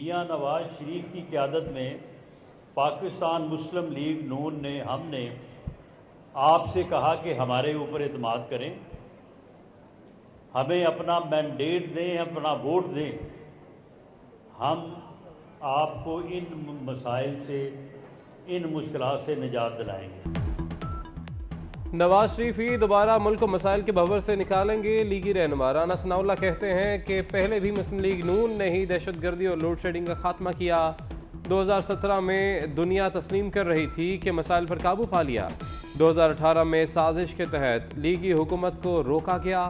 मियां नवाज शरीफ की क़यादत में पाकिस्तान मुस्लिम लीग नून ने हमने आपसे कहा कि हमारे ऊपर एतमाद करें, हमें अपना मैंडेट दें, अपना वोट दें, हम आपको इन मसाइल से, इन मुश्किलात से निजात दिलाएंगे। नवाज शरीफ ही दोबारा मुल्क को मसाइल के भंवर से निकालेंगे। लीगी रहनुमा राना सनाउल्लाह कहते हैं कि पहले भी मुस्लिम लीग नून ने ही दहशतगर्दी और लोड शेडिंग का खात्मा किया। 2017 में दुनिया तस्लीम कर रही थी कि मसाइल पर काबू पा लिया। 2018 में साजिश के तहत लीगी हुकूमत को रोका गया।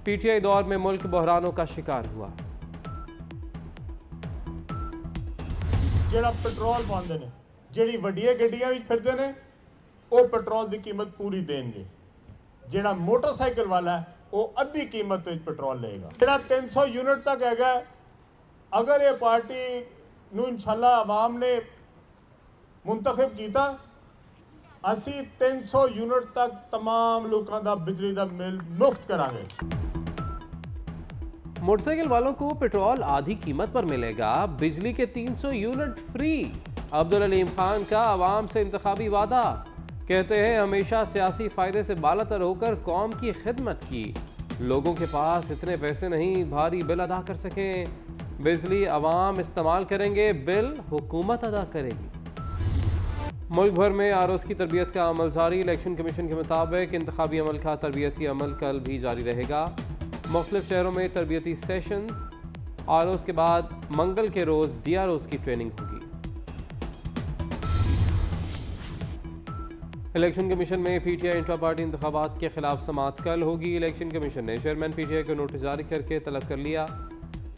PTI दौर में मुल्क बहरानों का शिकार हुआ। ਜਿਹੜਾ पेट्रोल पाते हैं, ਜਿਹੜੀ ਵੱਡੀਆਂ ਗੱਡੀਆਂ ਵਿੱਚ ਫਿਰਦੇ ਨੇ ਉਹ पेट्रोल की कीमत पूरी देंगे, ਜਿਹੜਾ मोटरसाइकिल वाला है वो अद्धी कीमत ਵਿੱਚ पेट्रोल लेगा। ਜਿਹੜਾ 300 यूनिट तक हैगा, अगर ये पार्टी ਨੂੰ इंशाल्लाह आवाम ने मुंतखब किया, असी 300 यूनिट तक तमाम लोगों का बिजली का बिल मुफ्त करांगे। मोटरसाइकिल वालों को पेट्रोल आधी कीमत पर मिलेगा, बिजली के 300 यूनिट फ्री। अब्दुल अलीम खान का आवाम से इंतखाबी वादा, कहते हैं हमेशा सियासी फायदे से बालातर होकर कौम की खिदमत की। लोगों के पास इतने पैसे नहीं भारी बिल अदा कर सकें। बिजली अवाम इस्तेमाल करेंगे, बिल हुकूमत अदा करेगी। मुल्क भर में आरोस की तरबियत का अमल जारी। इलेक्शन कमीशन के मुताबिक इंतखाबी अमल का तरबियती अमल कल भी जारी रहेगा। मुख्तलिफ शहरों में तरबियती सेशन। आरोस के बाद मंगल के रोज़ DROs की ट्रेनिंग होगी। इलेक्शन कमीशन में PTI इंट्रा पार्टी इंतखाबात के खिलाफ समाअत कल होगी। इलेक्शन कमीशन ने चेयरमैन PTI को नोटिस जारी करके तलब कर लिया।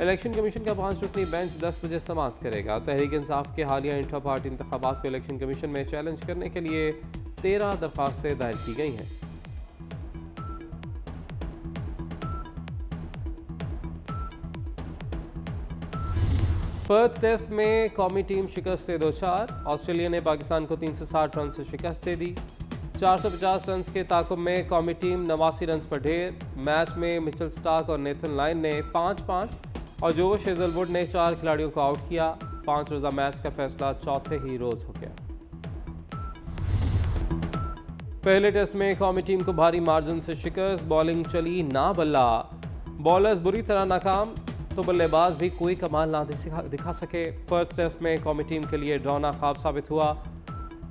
इलेक्शन कमीशन का 5 रुकनी बेंच 10 बजे समाअत करेगा। तहरीक इंसाफ के हालिया इंट्रा पार्टी इंतखाबात को इलेक्शन कमीशन में चैलेंज करने के लिए 13 दरख्वास्तें दायर की गई हैं। पर्थ टेस्ट में कौमी टीम शिकस्त से 2-4। ऑस्ट्रेलिया ने पाकिस्तान को 360 रन से शिकस्त दे दी। 450 रन के ताकुब में कौमी टीम 89 रन पर ढेर। मैच में मिचेल स्टार्क और नेथन लायन ने 5-5 और जोश हेजलवुड ने 4 खिलाड़ियों को आउट किया। 5 रोज़ा मैच का फैसला चौथे ही रोज़ हो गया। पहले टेस्ट में कौमी टीम को भारी मार्जिन से शिकस्त। बॉलिंग चली ना बल्ला, बॉलर्स बुरी तरह नाकाम तो बल्लेबाज भी कोई कमाल ना दिखा सके। पर्थ टेस्ट में कौमी टीम के लिए ड्राना ख्वाब साबित हुआ।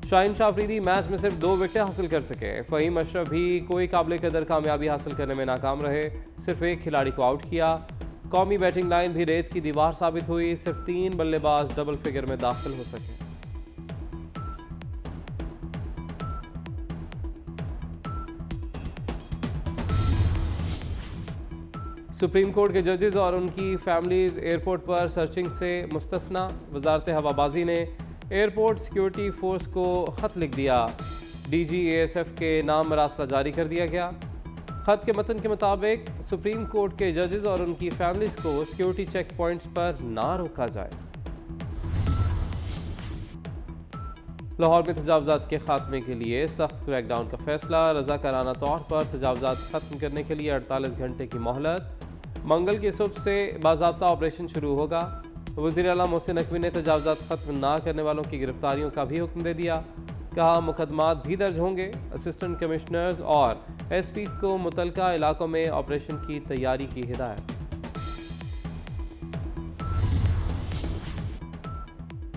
शाहीन शाह अफरीदी मैच में सिर्फ 2 विकेटें हासिल कर सके। फ़हीम अशरफ भी कोई काबिल कदर कामयाबी हासिल करने में नाकाम रहे, सिर्फ 1 खिलाड़ी को आउट किया। कौमी बैटिंग लाइन भी रेत की दीवार साबित हुई, सिर्फ 3 बल्लेबाज डबल फिगर में दाखिल हो सके। सुप्रीम कोर्ट के जजेस और उनकी फैमिलीज एयरपोर्ट पर सर्चिंग से मुस्तस्ना। वजारत हवाबाजी ने एयरपोर्ट सिक्योरिटी फोर्स को ख़त लिख दिया। DG ASF के नाम मरासला जारी कर दिया गया। ख़त के मतन के मुताबिक सुप्रीम कोर्ट के जजेस और उनकी फैमिलीज को सिक्योरिटी चेक पॉइंट्स पर ना रोका जाए। लाहौर में तजावुज़ात के खात्मे के लिए सख्त क्रैकडाउन का फैसला। रज़ाकाराना तौर पर तजावुज़ात ख़त्म करने के लिए 48 घंटे की मोहलत। मंगल की सुबह से बाज़ाब्ता ऑपरेशन शुरू होगा। वज़ीर आला मोहसिन नकवी ने तजावुज़ात ख़त्म ना करने वालों की गिरफ्तारियों का भी हुक्म दे दिया। कहा मुकदमात भी दर्ज होंगे। असिस्टेंट कमिश्नर्स और SPs को मुतलका इलाकों में ऑपरेशन की तैयारी की हिदायत।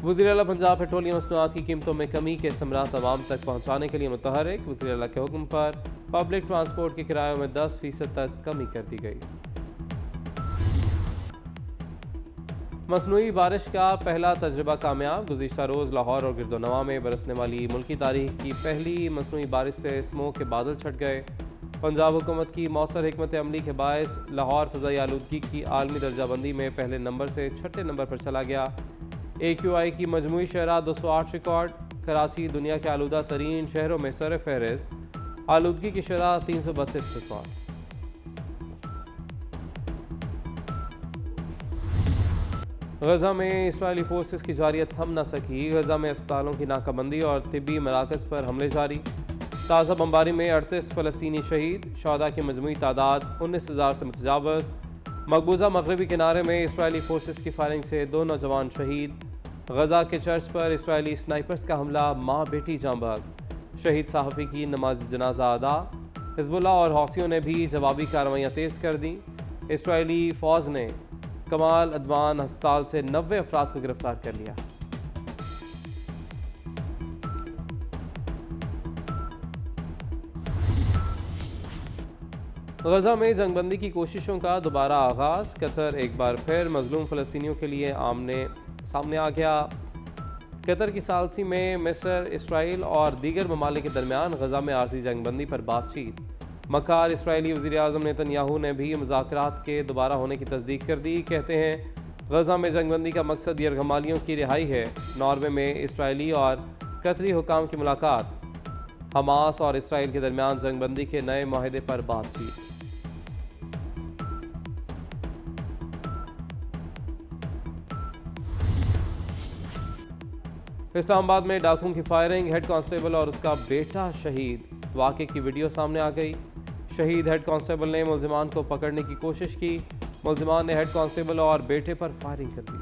वज़ीर आला पंजाब पेट्रोलियम मसनूआत की कीमतों में कमी के समरात अवाम तक पहुँचाने के लिए मुतहरिक। वज़ीर आला के हुक्म पर पब्लिक ट्रांसपोर्ट के किरायों में 10% तक कमी कर दी गई। मसनूई बारिश का पहला तजर्बा कामयाब। गुज़िश्ता रोज़ लाहौर और गिरदोनवा में बरसने वाली मुल्की तारीख की पहली मसनूई बारिश से स्मोक के बादल छट गए। पंजाब हुकूमत की मौसर हिकमत अमली के बायस लाहौर फ़ज़ाई आलूदगी की आलमी दर्जाबंदी में पहले नंबर से 6ठे नंबर पर चला गया। AQI की मजमूई शरह 208 रिकॉर्ड। कराची दुनिया के आलूदा तरीन शहरों में सर फहरिस्त। आलूदगी की शरह 332 रिकॉर्ड। गजा में इस्राइली फोर्सेस की जारियत थम न सकी। गजा में अस्पतालों की नाकाबंदी और तिब्बी मराकज़ पर हमले जारी। ताज़ा बमबारी में 38 फ़लस्तीनी शहीद। शहदा की मजमूई तादाद 19,000 से मुतजावज़। मकबूजा मगरबी किनारे में इसराइली फोर्सेस की फायरिंग से 2 नौजवान शहीद। गजा के चर्च पर इसराइली स्नाइपर्स का हमला, माँ बेटी जांबाग। शहीद सहाफ़ी की नमाज जनाजा अदा। हिजबुल्लाह और हौसियों ने भी जवाबी कार्रवाइयाँ तेज़ कर दी। इसराइली फ़ौज ने कमाल अदवान अस्पताल से 90 अफराद को गिरफ्तार कर लिया। गजा में जंगबंदी की कोशिशों का दोबारा आगाज़। कतर एक बार फिर मजलूम फ़लस्तीनियों के लिए सामने आ गया। कतर की सालसी में मिस्र, इसराइल और दीगर ममालिक के दरमियान गजा में आर्जी जंगबंदी पर बातचीत। मकार इसराइली वज़ीर आज़म नेतन्याहू ने भी मुज़ाकरात के दोबारा होने की तस्दीक कर दी। कहते हैं गजा में जंगबंदी का मकसद यरगमालियों की रिहाई है। नॉर्वे में इसराइली और कतरी हुकाम की मुलाकात। हमास और इसराइल के दरमियान जंगबंदी के नए माहिदे पर बातचीत। इस्लामाबाद में डाकुओं की फायरिंग, हेड कांस्टेबल और उसका बेटा शहीद। वाक़े की वीडियो सामने आ गई। शहीद हेड कांस्टेबल ने मुल्जिमान को पकड़ने की कोशिश की। मुल्जिमान ने हेड कांस्टेबल और बेटे पर फायरिंग कर दी।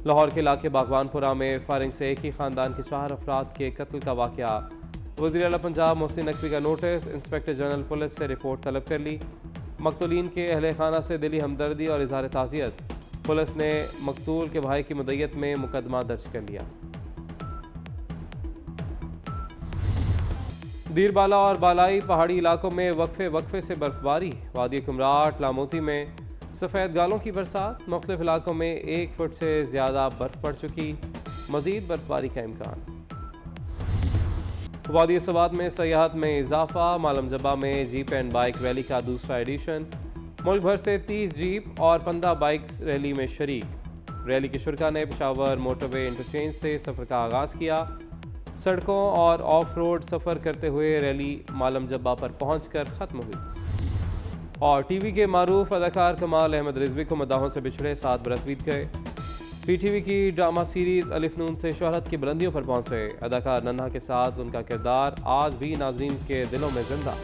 लाहौर के इलाके बागवानपुरा में फायरिंग से एक ही खानदान के 4 अफराद के कत्ल का वाक़या। वज़ीर आला पंजाब मोहसिन नकवी का नोटिस। इंस्पेक्टर जनरल पुलिस से रिपोर्ट तलब कर ली। मकतूलीन के अहले खाना से दिली हमदर्दी और इज़हार ताज़ियत। पुलिस ने मकतूल के भाई की मुद्दत में मुकदमा दर्ज कर लिया। दीरबाला और बालाई पहाड़ी इलाकों में वक्फे से बर्फबारी। वादी कुमराट, लामोती में सफ़ेद गालों की बरसात। मुख्तलिफ इलाकों में 1 फुट से ज़्यादा बर्फ पड़ चुकी। मज़ीद बर्फबारी का इम्कान। वादी सवात में सयाहत में इजाफा। मालम जब्बा में जीप एंड बाइक रैली का दूसरा एडिशन। मुल्क भर से 30 जीप और 15 बाइक्स रैली में शरीक। रैली के शुरका ने पेशावर मोटरवे इंटरचेंज से सफ़र का आगाज़ किया। सड़कों और ऑफ रोड सफ़र करते हुए रैली मालम जब्बा पर पहुंचकर ख़त्म हुई। और टीवी के मारूफ अदाकार कमाल अहमद रिजवी को मदाहों से बिछड़े 7 बरस बीत गए। पीटीवी की ड्रामा सीरीज़ अलिफ नून से शोहरत की बुलंदियों पर पहुंचे। अदाकार नन्हा के साथ उनका किरदार आज भी नाज़रीन के दिलों में जिंदा।